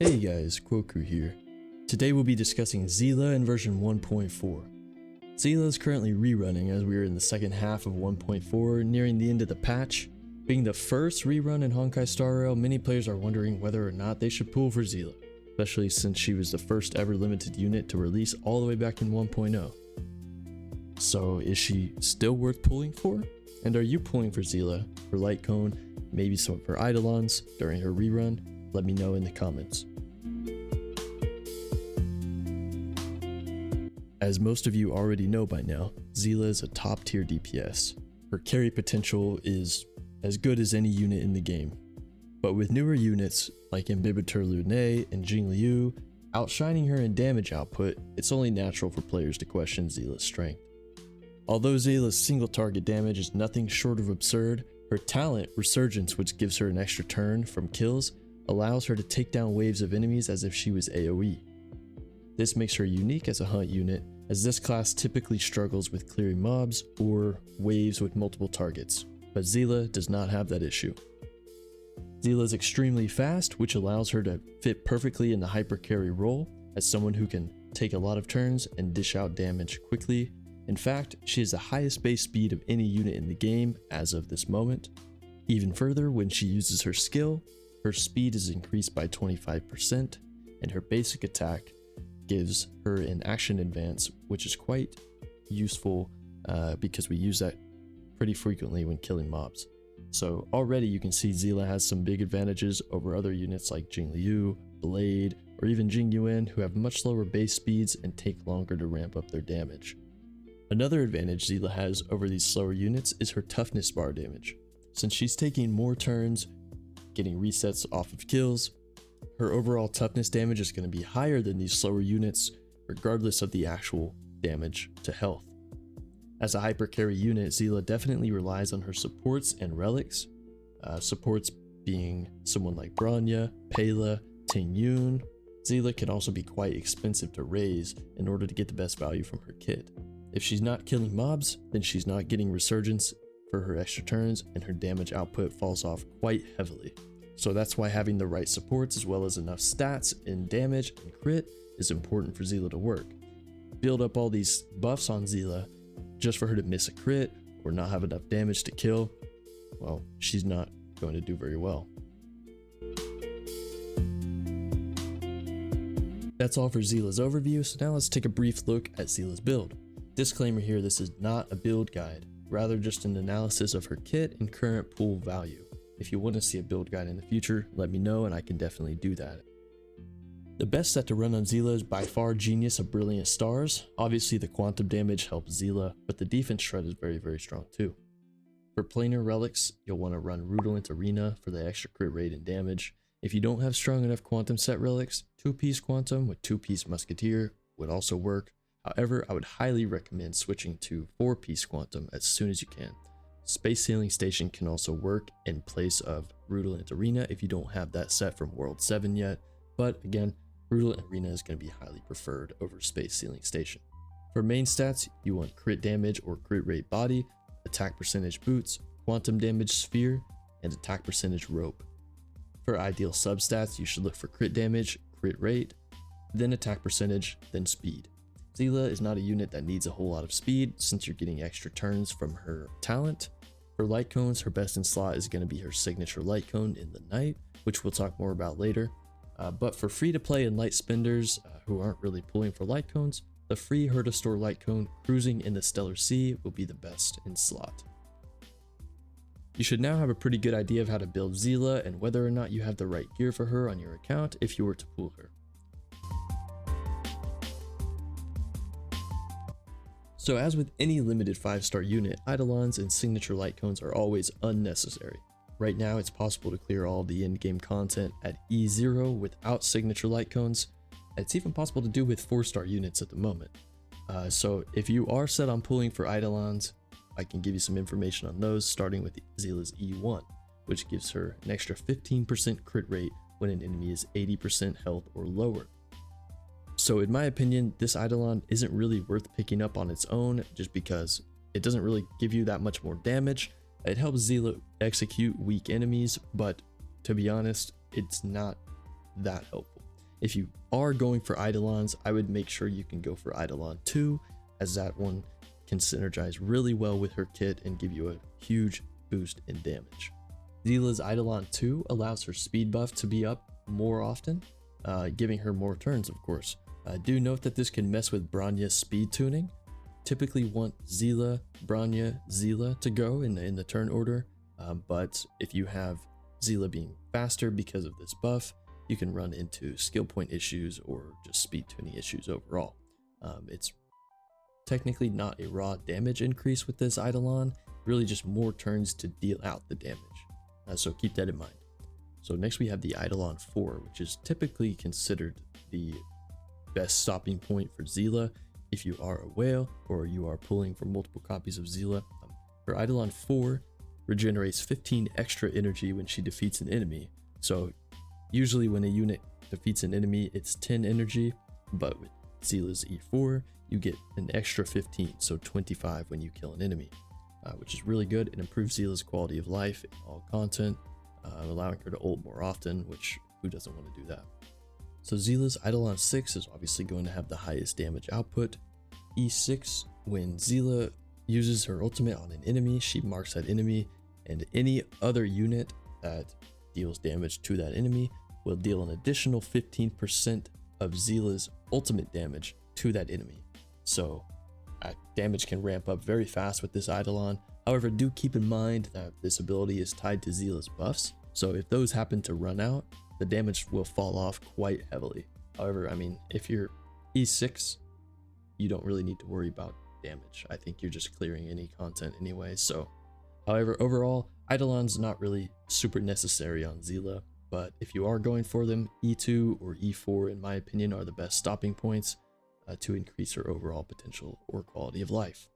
Hey guys, Kwoku here. Today we'll be discussing Seele in version 1.4. Seele is currently rerunning as we are in the second half of 1.4, nearing the end of the patch. Being the first rerun in Honkai Star Rail, many players are wondering whether or not they should pull for Seele, especially since she was the first ever limited unit to release all the way back in 1.0. So is she still worth pulling for? And are you pulling for Seele, for Light Cone, maybe some of her Eidolons during her rerun? Let me know in the comments. As most of you already know by now, Seele is a top tier DPS. Her carry potential is as good as any unit in the game. But with newer units like Imbibitor Lune and Jingliu outshining her in damage output, it's only natural for players to question Seele's strength. Although Seele's single target damage is nothing short of absurd, her talent, Resurgence, which gives her an extra turn from kills, allows her to take down waves of enemies as if she was AoE. This makes her unique as a hunt unit, as this class typically struggles with clearing mobs or waves with multiple targets, but Seele does not have that issue. Seele is extremely fast, which allows her to fit perfectly in the hyper carry role as someone who can take a lot of turns and dish out damage quickly. In fact, she has the highest base speed of any unit in the game as of this moment. Even further, when she uses her skill, her speed is increased by 25%, and her basic attack gives her an action advance, which is quite useful because we use that pretty frequently when killing mobs. So already you can see Seele has some big advantages over other units like Jingliu, Blade, or even Jingyuan, who have much lower base speeds and take longer to ramp up their damage. Another advantage Seele has over these slower units is her toughness bar damage. Since she's taking more turns, getting resets off of kills, her overall toughness damage is going to be higher than these slower units, regardless of the actual damage to health. As a hyper carry unit, Seele definitely relies on her supports and relics. Supports being someone like Bronya, Pela, Tingyun. Seele can also be quite expensive to raise in order to get the best value from her kit. If she's not killing mobs, then she's not getting Resurgence for her extra turns, and her damage output falls off quite heavily. So that's why having the right supports as well as enough stats in damage and crit is important for Seele to work. Build up all these buffs on Seele just for her to miss a crit or not have enough damage to kill, well, she's not going to do very well. That's all for Seele's overview, so now let's take a brief look at Seele's build. Disclaimer here, this is not a build guide, rather just an analysis of her kit and current pool value. If you want to see a build guide in the future, let me know and I can definitely do that. The best set to run on Seele is by far Genius of Brilliant Stars. Obviously the quantum damage helps Seele, but the defense shred is very strong too. For planar relics, you'll want to run Rudolent Arena for the extra crit rate and damage. If you don't have strong enough quantum set relics, 2-piece quantum with 2-piece musketeer would also work. However, I would highly recommend switching to 4-piece quantum as soon as you can. Space Sailing Station can also work in place of Rudolent Arena if you don't have that set from World 7 yet, but again, Rudolent Arena is going to be highly preferred over Space Sailing Station. For main stats, you want crit damage or crit rate body, attack percentage boots, quantum damage sphere, and attack percentage rope. For ideal substats, you should look for crit damage, crit rate, then attack percentage, then speed. Seele is not a unit that needs a whole lot of speed since you're getting extra turns from her talent. For light cones, her best in slot is going to be her signature light cone in the night, which we'll talk more about later. But for free to play and light spenders who aren't really pulling for light cones, the free Herta Store light cone cruising in the Stellar Sea will be the best in slot. You should now have a pretty good idea of how to build Seele and whether or not you have the right gear for her on your account if you were to pull her. So as with any limited 5-star unit, Eidolons and signature light cones are always unnecessary. Right now it's possible to clear all the in-game content at E0 without signature light cones. It's even possible to do with 4-star units at the moment. So if you are set on pulling for Eidolons, I can give you some information on those, starting with Seele's E1, which gives her an extra 15% crit rate when an enemy is 80% health or lower. So in my opinion, this Eidolon isn't really worth picking up on its own just because it doesn't really give you that much more damage. It helps Seele execute weak enemies, but to be honest, it's not that helpful. If you are going for Eidolons, I would make sure you can go for Eidolon 2, as that one can synergize really well with her kit and give you a huge boost in damage. Seele's Eidolon 2 allows her speed buff to be up more often, giving her more turns, of course. Do note that this can mess with Bronya's speed tuning. Typically want Seele, Bronya, Seele to go in the turn order, but if you have Seele being faster because of this buff, you can run into skill point issues or just speed tuning issues overall. It's technically not a raw damage increase with this Eidolon, really just more turns to deal out the damage. So keep that in mind. So next we have the Eidolon 4, which is typically considered the best stopping point for Seele if you are a whale or you are pulling for multiple copies of Seele. Her Eidolon 4 regenerates 15 extra energy when she defeats an enemy. So usually when a unit defeats an enemy, it's 10 energy, but with Seele's E4, you get an extra 15, so 25 when you kill an enemy, which is really good. It improves Seele's quality of life in all content, allowing her to ult more often, which who doesn't want to do that? So Seele's Eidolon 6 is obviously going to have the highest damage output. E6, when Seele uses her ultimate on an enemy, she marks that enemy, and any other unit that deals damage to that enemy will deal an additional 15% of Seele's ultimate damage to that enemy. So damage can ramp up very fast with this Eidolon. However, do keep in mind that this ability is tied to Seele's buffs, so if those happen to run out, the damage will fall off quite heavily. However, I mean, if you're E6, you don't really need to worry about damage. I think you're just clearing any content anyway. So, however, overall, Eidolon's not really super necessary on Seele, but if you are going for them, E2 or E4, in my opinion, are the best stopping points to increase her overall potential or quality of life.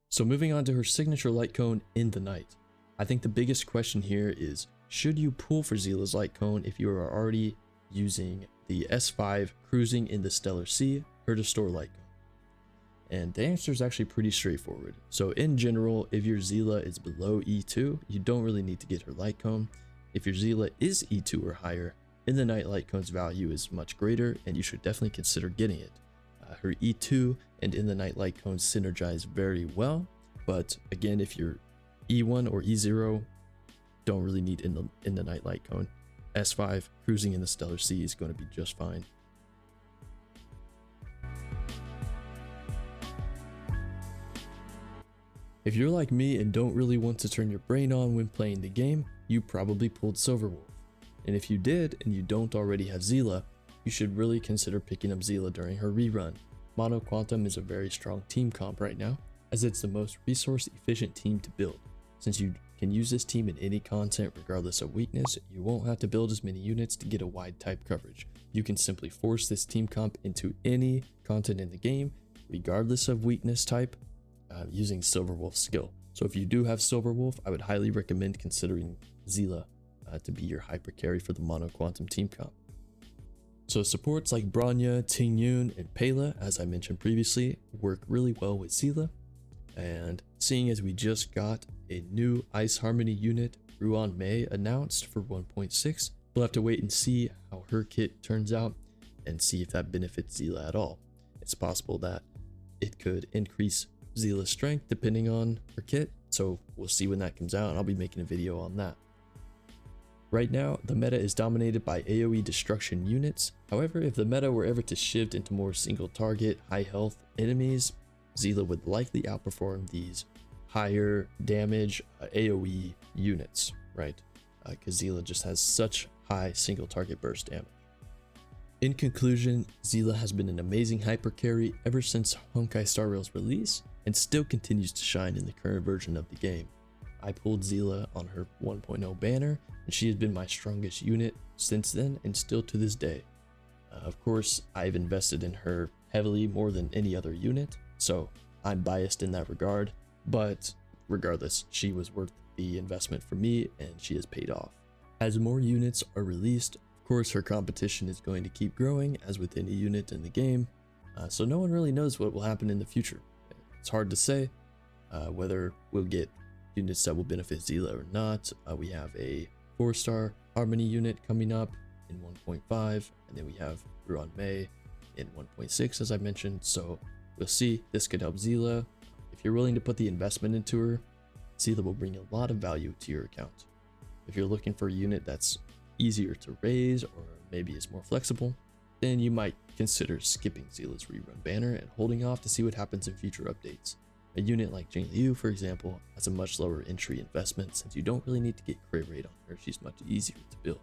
So moving on to her signature light cone in the night. I think the biggest question here is, should you pull for Seele's light cone if you are already using the S5 cruising in the Stellar Sea, her to store light cone? And the answer is actually pretty straightforward. So in general, if your Seele is below E2, you don't really need to get her light cone. If your Seele is E2 or higher, in the night light cone's value is much greater and you should definitely consider getting it. Her E2 and in the night light cones synergize very well, but again, if you're E1 or E0, don't really need in the night light cone. S5 cruising in the Stellar Sea is going to be just fine. If you're like me and don't really want to turn your brain on when playing the game, you probably pulled Silverwolf. And if you did and you don't already have Seele, you should really consider picking up Seele during her rerun. Mono Quantum is a very strong team comp right now, as it's the most resource efficient team to build. Since you can use this team in any content regardless of weakness, you won't have to build as many units to get a wide type coverage. You can simply force this team comp into any content in the game, regardless of weakness type, using Silverwolf's skill. So if you do have Silverwolf, I would highly recommend considering Seele to be your hyper carry for the Mono Quantum team comp. So supports like Bronya, Tingyun, and Pela, as I mentioned previously, work really well with Seele. And seeing as we just got a new Ice Harmony unit, Ruan Mei, announced for 1.6, we'll have to wait and see how her kit turns out and see if that benefits Seele at all. It's possible that it could increase Seele's strength depending on her kit, so we'll see when that comes out and I'll be making a video on that. Right now, the meta is dominated by AoE destruction units. However, if the meta were ever to shift into more single target, high health enemies, Seele would likely outperform these higher damage AoE units, right? Because Seele just has such high single target burst damage. In conclusion, Seele has been an amazing hyper carry ever since Honkai Star Rail's release and still continues to shine in the current version of the game. I pulled Seele on her 1.0 banner and she has been my strongest unit since then and still to this day. Of course, I've invested in her heavily more than any other unit, so I'm biased in that regard, but regardless, she was worth the investment for me and she has paid off. As more units are released, of course her competition is going to keep growing as with any unit in the game, so no one really knows what will happen in the future. It's hard to say whether we'll get units that will benefit Seele or not. We have a 4-star Harmony unit coming up in 1.5, and then we have rerun May in 1.6 as I mentioned. So we'll see, this could help Seele. If you're willing to put the investment into her, Seele will bring a lot of value to your account. If you're looking for a unit that's easier to raise or maybe is more flexible, then you might consider skipping Seele's rerun banner and holding off to see what happens in future updates. A unit like Jingliu, for example, has a much lower entry investment since you don't really need to get crit rate on her, she's much easier to build.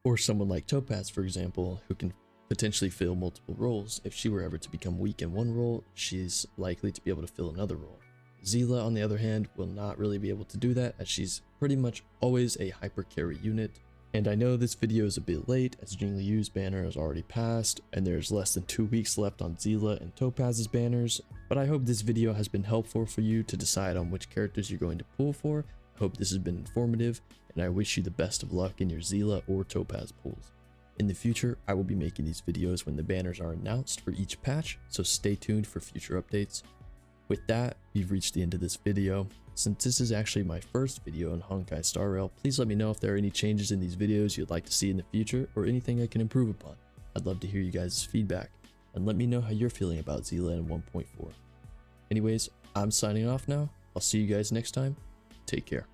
Or someone like Topaz, for example, who can potentially fill multiple roles. If she were ever to become weak in one role, she's likely to be able to fill another role. Seele, on the other hand, will not really be able to do that as she's pretty much always a hyper carry unit. And I know this video is a bit late as Jingliu's banner has already passed and there's less than 2 weeks left on Seele and Topaz's banners, but I hope this video has been helpful for you to decide on which characters you're going to pull for. I hope this has been informative, and I wish you the best of luck in your Seele or Topaz pulls. In the future, I will be making these videos when the banners are announced for each patch, so stay tuned for future updates. With that, we've reached the end of this video. Since this is actually my first video on honkaistarrail, please let me know if there are any changes in these videos you'd like to see in the future or anything I can improve upon. I'd love to hear you guys' feedback, and let me know how you're feeling about Seele in 1.4. Anyways, I'm signing off now. I'll see you guys next time. Take care.